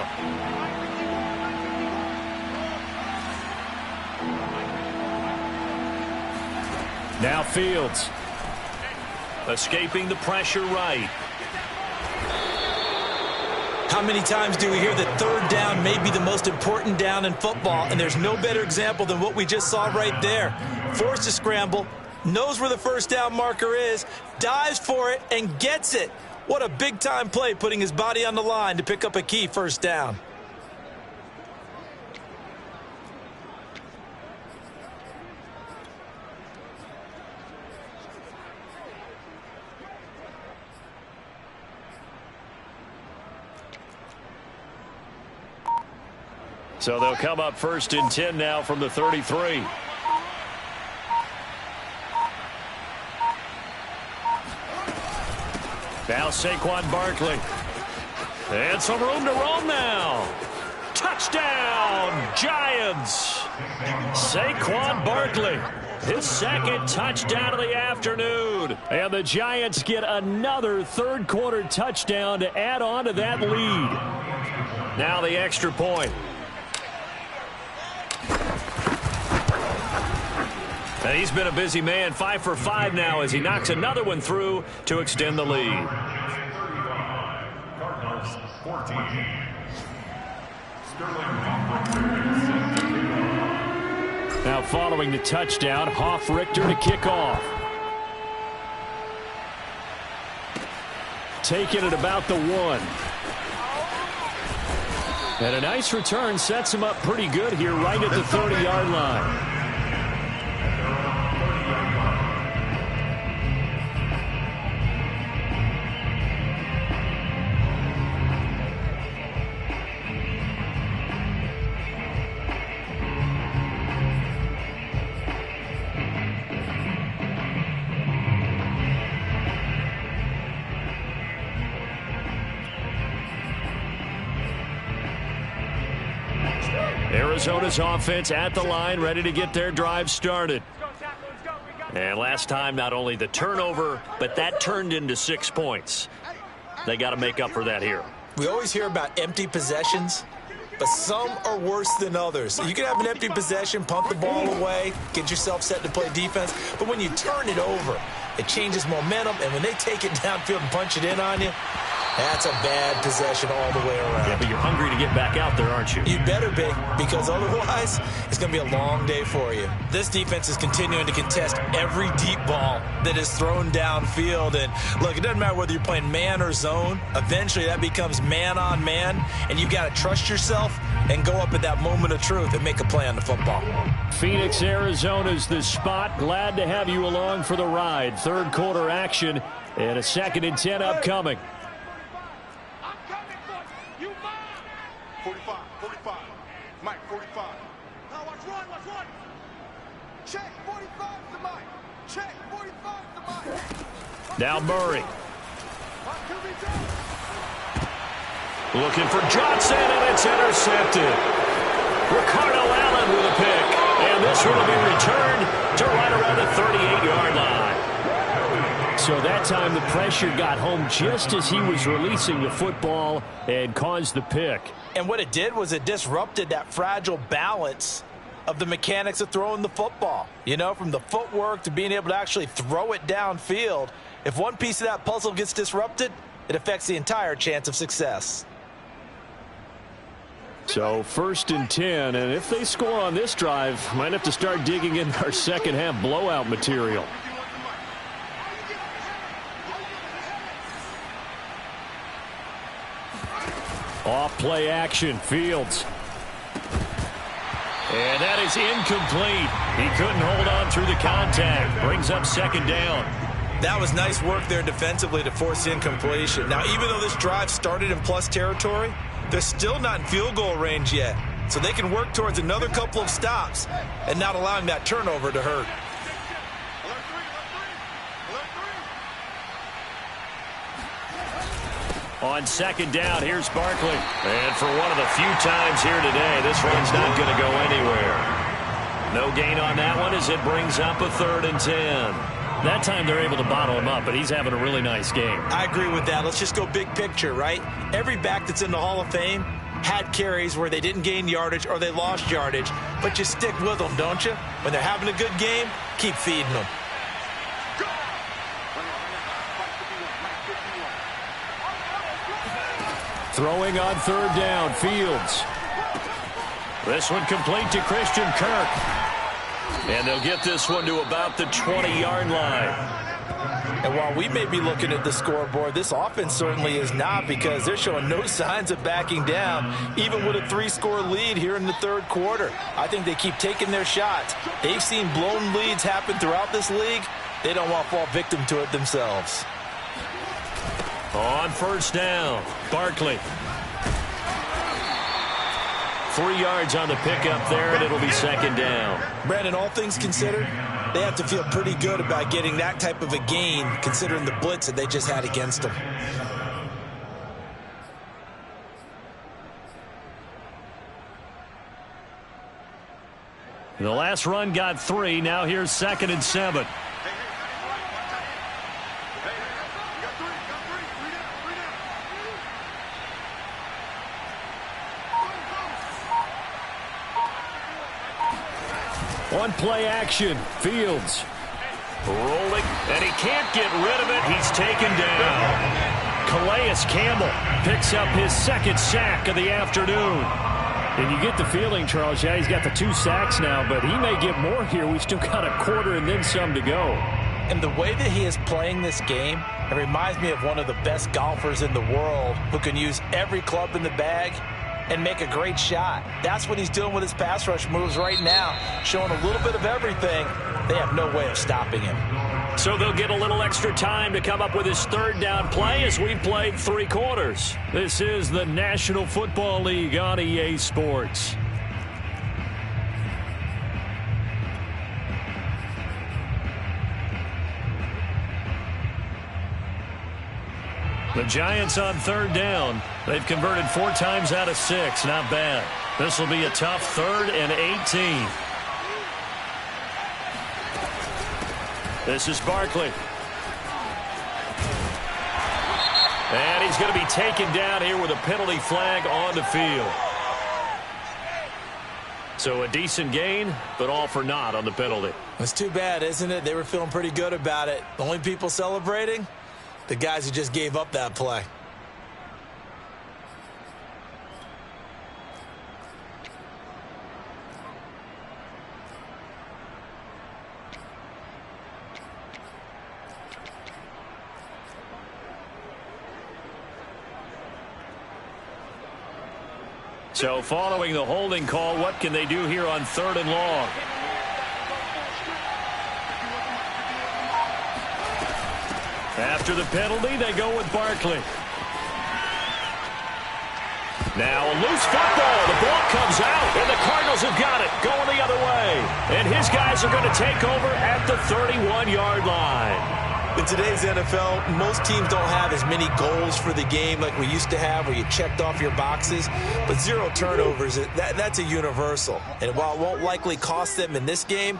Now Fields. Escaping the pressure right. How many times do we hear that 3rd down may be the most important down in football, and there's no better example than what we just saw right there. Forced to scramble, knows where the first down marker is, dives for it, and gets it. What a big-time play, putting his body on the line to pick up a key first down. So they'll come up 1st and 10 now from the 33. Now Saquon Barkley. And some room to roam now. Touchdown, Giants. Saquon Barkley. His 2nd touchdown of the afternoon. And the Giants get another third quarter touchdown to add on to that lead. Now the extra point. And he's been a busy man, 5 for 5 now as he knocks another one through to extend the lead. Cardinals 14. Now following the touchdown, Hoff-Richter to kick off. Taking it about the 1. And a nice return sets him up pretty good here right at the 30-yard line. Arizona's offense at the line, ready to get their drive started. And last time, not only the turnover, but that turned into 6 points. They got to make up for that here. We always hear about empty possessions, but some are worse than others. You can have an empty possession, punt the ball away, get yourself set to play defense, but when you turn it over, it changes momentum, and when they take it downfield and punch it in on you, That's a bad possession all the way around. Yeah, but you're hungry to get back out there, aren't you? You better be, because otherwise it's going to be a long day for you. This defense is continuing to contest every deep ball that is thrown downfield. And look, it doesn't matter whether you're playing man or zone. Eventually that becomes man on man, and you've got to trust yourself and go up at that moment of truth and make a play on the football. Phoenix, Arizona's the spot. Glad to have you along for the ride. Third quarter action and a 2nd and 10 upcoming. 45, 45. Mike, 45. Now watch one. Check, 45 to Mike. Check, 45 to Mike. Now Murray. Looking for Johnson, and it's intercepted. Ricardo Allen with a pick. And this one will be returned to right around the 38-yard line. So that time the pressure got home just as he was releasing the football and caused the pick. And what it did was it disrupted that fragile balance of the mechanics of throwing the football. You know, from the footwork to being able to actually throw it downfield. If one piece of that puzzle gets disrupted, it affects the entire chance of success. So 1st and 10, and if they score on this drive, might have to start digging in our second half blowout material. Off play action, Fields. And that is incomplete. He couldn't hold on through the contact. Brings up 2nd down. That was nice work there defensively to force incompletion. Now, even though this drive started in plus territory, they're still not in field goal range yet. So they can work towards another couple of stops and not allowing that turnover to hurt. On 2nd down, here's Barkley. And for one of the few times here today, this run's not going to go anywhere. No gain on that one as it brings up a 3rd and 10. That time they're able to bottle him up, but he's having a really nice game. I agree with that. Let's just go big picture, right? Every back that's in the Hall of Fame had carries where they didn't gain yardage or they lost yardage, but you stick with them, don't you? When they're having a good game, keep feeding them. Throwing on 3rd down, Fields. This one complete to Christian Kirk. And they'll get this one to about the 20-yard line. And while we may be looking at the scoreboard, this offense certainly is not, because they're showing no signs of backing down, even with a 3-score lead here in the 3rd quarter. I think they keep taking their shots. They've seen blown leads happen throughout this league. They don't want to fall victim to it themselves. On 1st down, Barkley. 3 yards on the pickup there, and it'll be 2nd down. Brandon, all things considered, they have to feel pretty good about getting that type of a gain, considering the blitz that they just had against them. The last run got 3. Now here's 2nd and 7. One play action, Fields. Rolling, and he can't get rid of it. He's taken down. Calais Campbell picks up his 2nd sack of the afternoon. And you get the feeling, Charles, yeah, he's got the 2 sacks now, but he may get more here. We've still got a quarter and then some to go. And the way that he is playing this game, it reminds me of one of the best golfers in the world who can use every club in the bag and make a great shot. That's what he's doing with his pass rush moves right now, showing a little bit of everything. They have no way of stopping him. So they'll get a little extra time to come up with his 3rd down play as we've played 3 quarters. This is the National Football League on EA Sports. The Giants on 3rd down. They've converted 4 times out of 6. Not bad. This will be a tough 3rd and 18. This is Barkley. And he's going to be taken down here with a penalty flag on the field. So a decent gain, but all for naught on the penalty. It's too bad, isn't it? They were feeling pretty good about it. The only people celebrating? The guys who just gave up that play. So following the holding call, what can they do here on 3rd and long? After the penalty, they go with Barkley. Now a loose football. The ball comes out, and the Cardinals have got it, going the other way. And his guys are going to take over at the 31-yard line. In today's NFL, most teams don't have as many goals for the game like we used to have, where you checked off your boxes. But 0 turnovers, that's a universal. And while it won't likely cost them in this game,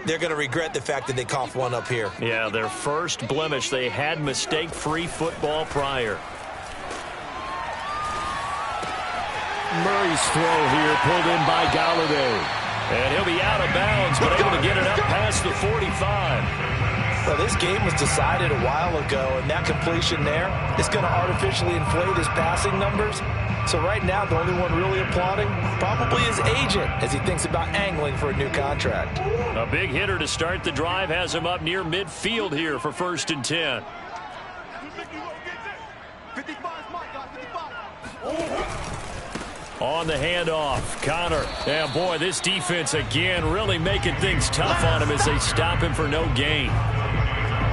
they're going to regret the fact that they coughed one up here. Yeah, their first blemish. They had mistake-free football prior. Murray's throw here pulled in by Galladay. And he'll be out of bounds, but able to get it up past the 45. Well, this game was decided a while ago, and that completion there is going to artificially inflate his passing numbers. So right now, the only one really applauding probably his agent as he thinks about angling for a new contract. A big hitter to start the drive has him up near midfield here for 1st and 10. On the handoff, Connor. Yeah, boy, this defense again really making things tough on him as they stop him for no gain.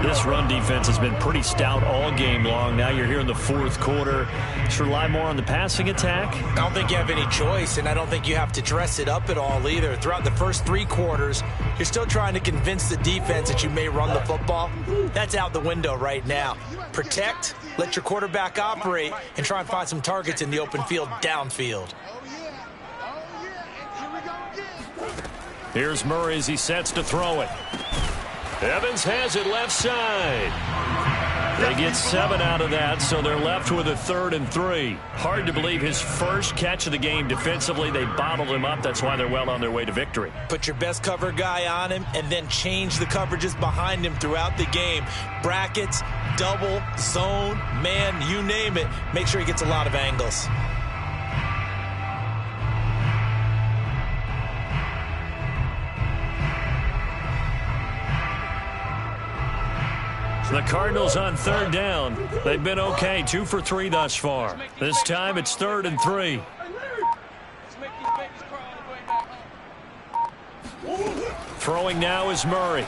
This run defense has been pretty stout all game long. Now you're here in the 4th quarter. Should rely more on the passing attack? I don't think you have any choice, and I don't think you have to dress it up at all either. Throughout the first 3 quarters, you're still trying to convince the defense that you may run the football. That's out the window right now. Protect, let your quarterback operate, and try and find some targets in the open field downfield. Here's Murray as he sets to throw it. Evans has it left side. They get 7 out of that, so they're left with a 3rd and 3. Hard to believe his first catch of the game defensively. They bottled him up. That's why they're well on their way to victory. Put your best cover guy on him and then change the coverages behind him throughout the game. Brackets, double, zone, man, you name it. Make sure he gets a lot of angles. The Cardinals on 3rd down. They've been okay, 2 for 3 thus far. This time it's 3rd and 3. Throwing now is Murray.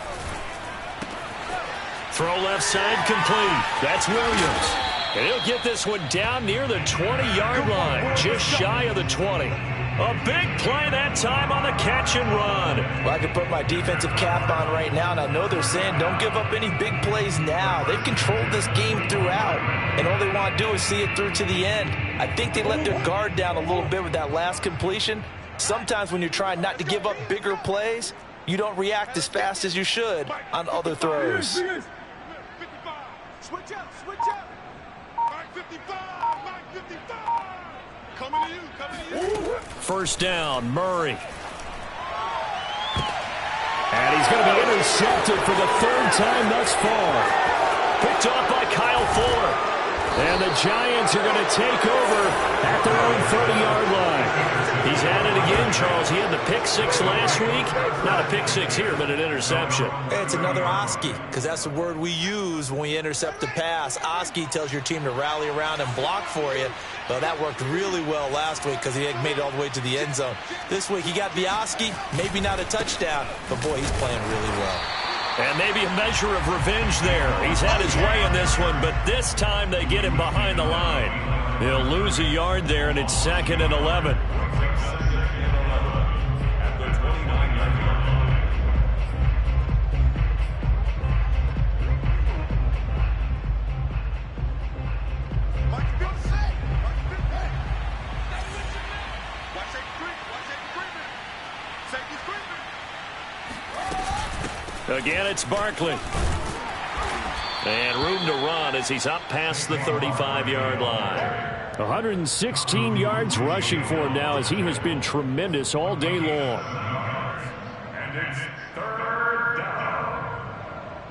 Throw left side complete. That's Williams. And he'll get this one down near the 20-yard line, just shy of the 20. A big play that time on the catch and run. Well, I can put my defensive cap on right now, and I know they're saying don't give up any big plays now. They've controlled this game throughout, and all they want to do is see it through to the end. I think they let their guard down a little bit with that last completion. Sometimes when you're trying not to give up bigger plays, you don't react as fast as you should on other throws. Switch up, switch up. Mike 55, Mike 55. Coming to you, coming to you. First down, Murray. And he's going to be intercepted for the 3rd time thus far. Picked off by Kyle Fuller. And the Giants are going to take over at their own 30-yard line. He's at it again, Charles. He had the pick 6 last week. Not a pick 6 here, but an interception. It's another Oski, because that's the word we use when we intercept a pass. Oski tells your team to rally around and block for you. Well, that worked really well last week because he had made it all the way to the end zone. This week he got the Oski, maybe not a touchdown, but boy, he's playing really well. And maybe a measure of revenge there. He's had his way in this one, but this time they get him behind the line. He'll lose a yard there, and it's 2nd and 11. Again, it's Barkley. And room to run as he's up past the 35-yard line. 116 yards rushing for him now as he has been tremendous all day long. And it's 3rd down.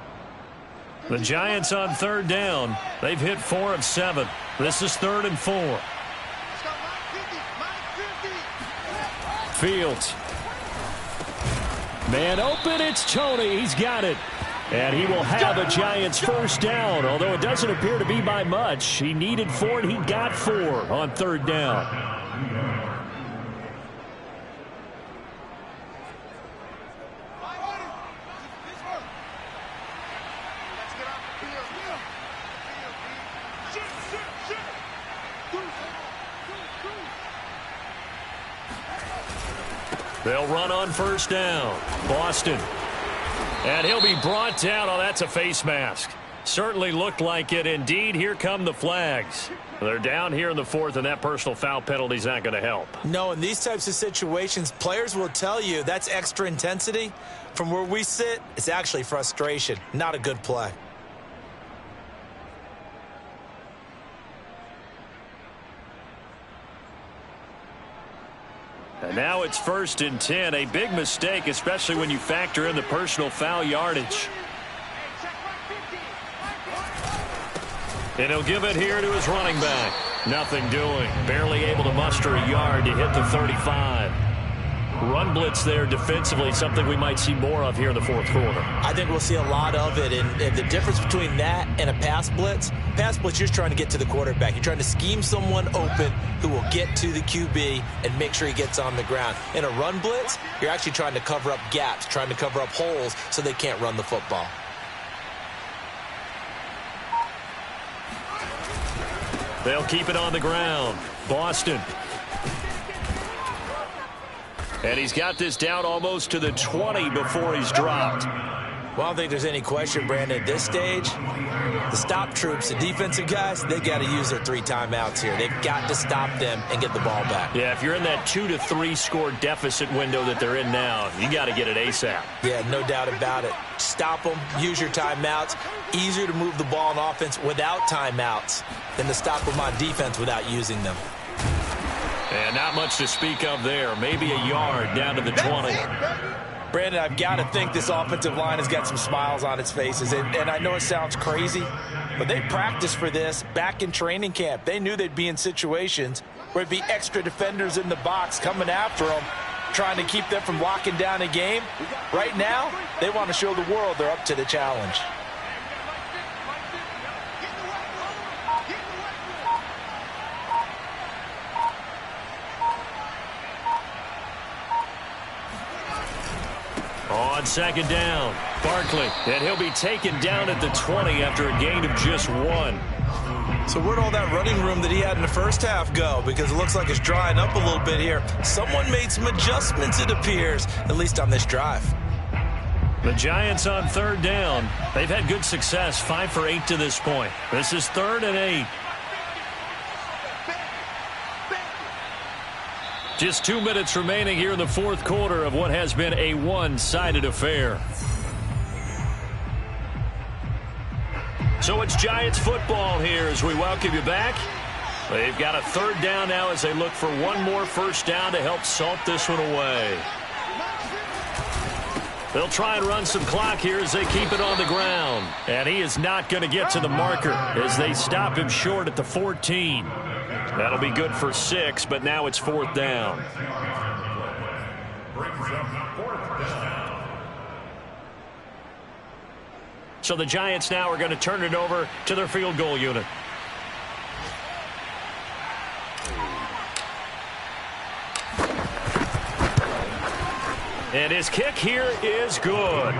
The Giants on 3rd down. They've hit 4 of 7. This is 3rd and 4. Fields. Man open, it's Tony. He's got it. And he will have a Giants first down, although it doesn't appear to be by much. He needed 4, and he got 4 on 3rd down. They'll run on first down. Boston. And he'll be brought down. Oh, that's a face mask. Certainly looked like it. Indeed, here come the flags. They're down here in the fourth, and that personal foul penalty is not going to help. No, in these types of situations, players will tell you that's extra intensity. From where we sit, it's actually frustration. Not a good play. And now it's 1st and 10. A big mistake, especially when you factor in the personal foul yardage. And he'll give it here to his running back. Nothing doing. Barely able to muster a yard to hit the 35. Run blitz there defensively, something we might see more of here in the fourth quarter. I think we'll see a lot of it. And the difference between that and a pass blitz, you're just trying to get to the quarterback. You're trying to scheme someone open who will get to the QB and make sure he gets on the ground. In a run blitz, you're actually trying to cover up gaps, trying to cover up holes so they can't run the football. They'll keep it on the ground. Boston. And he's got this down almost to the 20 before he's dropped. Well, I don't think there's any question, Brandon, at this stage, the stop troops, the defensive guys, they got to use their 3 timeouts here. They've got to stop them and get the ball back. Yeah, if you're in that 2 to 3 score deficit window that they're in now, you got to get it ASAP. Yeah, no doubt about it. Stop them, use your timeouts. Easier to move the ball on offense without timeouts than to stop them on defense without using them. And not much to speak of there. Maybe a yard down to the 20. Brandon, I've got to think this offensive line has got some smiles on its faces. And I know it sounds crazy, but they practiced for this back in training camp. They knew they'd be in situations where it'd be extra defenders in the box coming after them, trying to keep them from locking down a game. Right now, they want to show the world they're up to the challenge. On second down, Barkley, and he'll be taken down at the 20 after a gain of just 1. So where'd all that running room that he had in the first half go? Because it looks like it's drying up a little bit here. Someone made some adjustments, it appears, at least on this drive. The Giants on 3rd down. They've had good success, 5 for 8 to this point. This is 3rd and 8. Just 2 minutes remaining here in the fourth quarter of what has been a one-sided affair. So it's Giants football here as we welcome you back. They've got a 3rd down now as they look for one more first down to help salt this one away. They'll try and run some clock here as they keep it on the ground. And he is not going to get to the marker as they stop him short at the 14. That'll be good for 6, but now it's 4th down. So the Giants now are going to turn it over to their field goal unit. And his kick here is good.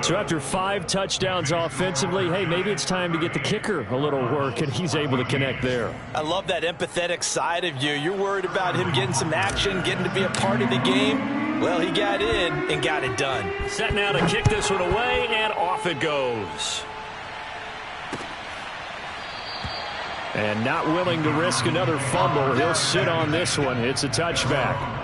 So after 5 touchdowns offensively, hey, maybe it's time to get the kicker a little work, and he's able to connect there. I love that empathetic side of you. You're worried about him getting some action, getting to be a part of the game. Well, he got in and got it done. Set now to kick this one away, and off it goes. And not willing to risk another fumble. He'll sit on this one. It's a touchback.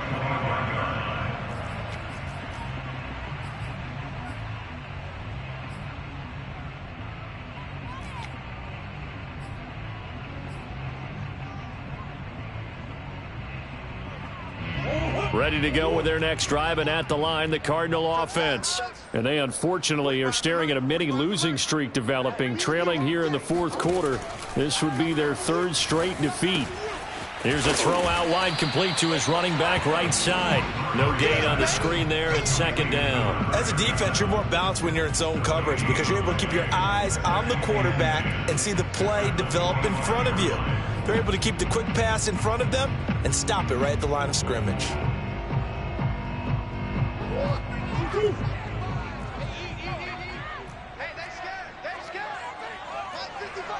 Ready to go with their next drive, and at the line, the Cardinal offense. And they unfortunately are staring at a mini losing streak developing, trailing here in the fourth quarter. This would be their 3rd straight defeat. Here's a throw out wide, complete to his running back right side. No gain on the screen there at 2nd down. As a defense, you're more balanced when you're in zone coverage because you're able to keep your eyes on the quarterback and see the play develop in front of you. They're able to keep the quick pass in front of them and stop it right at the line of scrimmage. Hey, they scared. They scared. 555.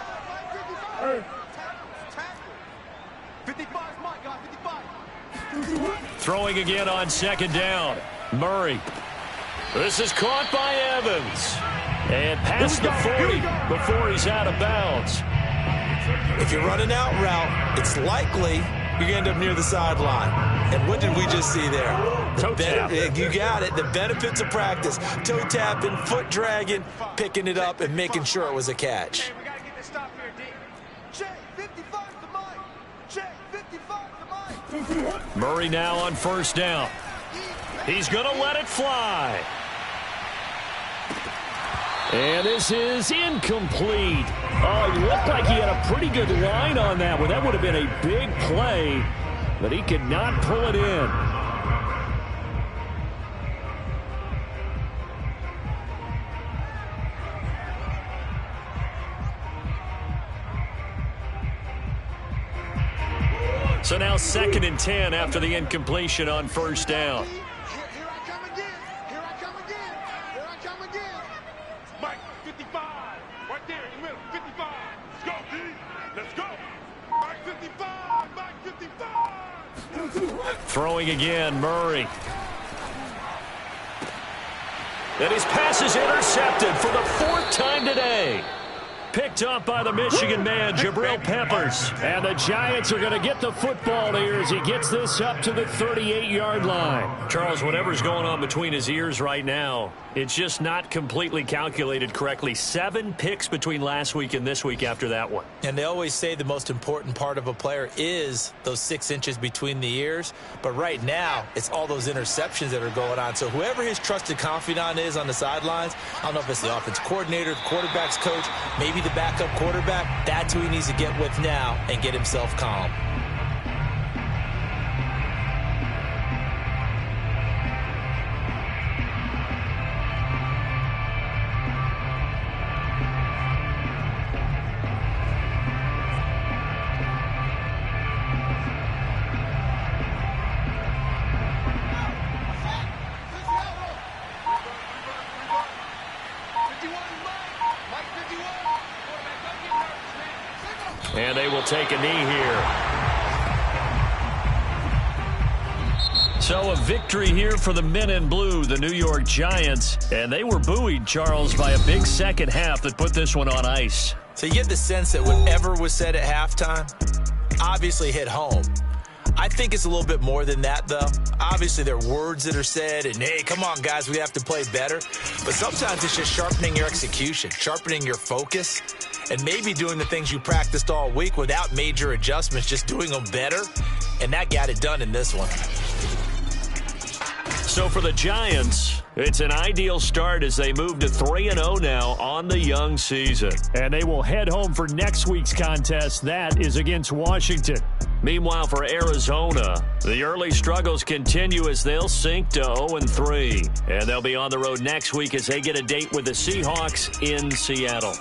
555. Tackle. 55 is my guy. 55. Throwing again on second down. Murray. This is caught by Evans. And past the 40 before he's out of bounds. If you're running out route, it's likely you're going to end up near the sideline. And what did we just see there? Toe tap. You got it. The benefits of practice. Toe tapping, foot dragging, picking it up, and making sure it was a catch. Hey, we got to get this stop here, D. Check, 55 to Mike. Check, 55 to Mike. Murray now on first down. He's going to let it fly. And this is incomplete. Oh, it looked like he had a pretty good line on that one. That would have been a big play, but he could not pull it in. So now 2nd and 10 after the incompletion on first down. Here I come again. Here I come again. Here I come again. Mike, 55. Right there in the middle. 55. Let's go, D. Let's go. Mike, 55. Mike, 55. Throwing again, Murray. And his pass is intercepted for the 4th time today. Picked up by the Michigan man, Jabril Peppers. And the Giants are going to get the football here as he gets this up to the 38-yard line. Charles, whatever's going on between his ears right now, it's just not completely calculated correctly. 7 picks between last week and this week after that one. And they always say the most important part of a player is those 6 inches between the ears. But right now, it's all those interceptions that are going on. So whoever his trusted confidant is on the sidelines, I don't know if it's the offense coordinator, the quarterback's coach, maybe the backup quarterback, that's who he needs to get with now and get himself calm. And they will take a knee here. So a victory here for the men in blue, the New York Giants. And they were buoyed, Charles, by a big second half that put this one on ice. So you get the sense that whatever was said at halftime obviously hit home. I think it's a little bit more than that, though. Obviously, there are words that are said, and, hey, come on, guys, we have to play better. But sometimes it's just sharpening your execution, sharpening your focus, and maybe doing the things you practiced all week without major adjustments, just doing them better. And that got it done in this one. So for the Giants, it's an ideal start as they move to 3-0 now on the young season. And they will head home for next week's contest. That is against Washington. Meanwhile, for Arizona, the early struggles continue as they'll sink to 0-3. And they'll be on the road next week as they get a date with the Seahawks in Seattle.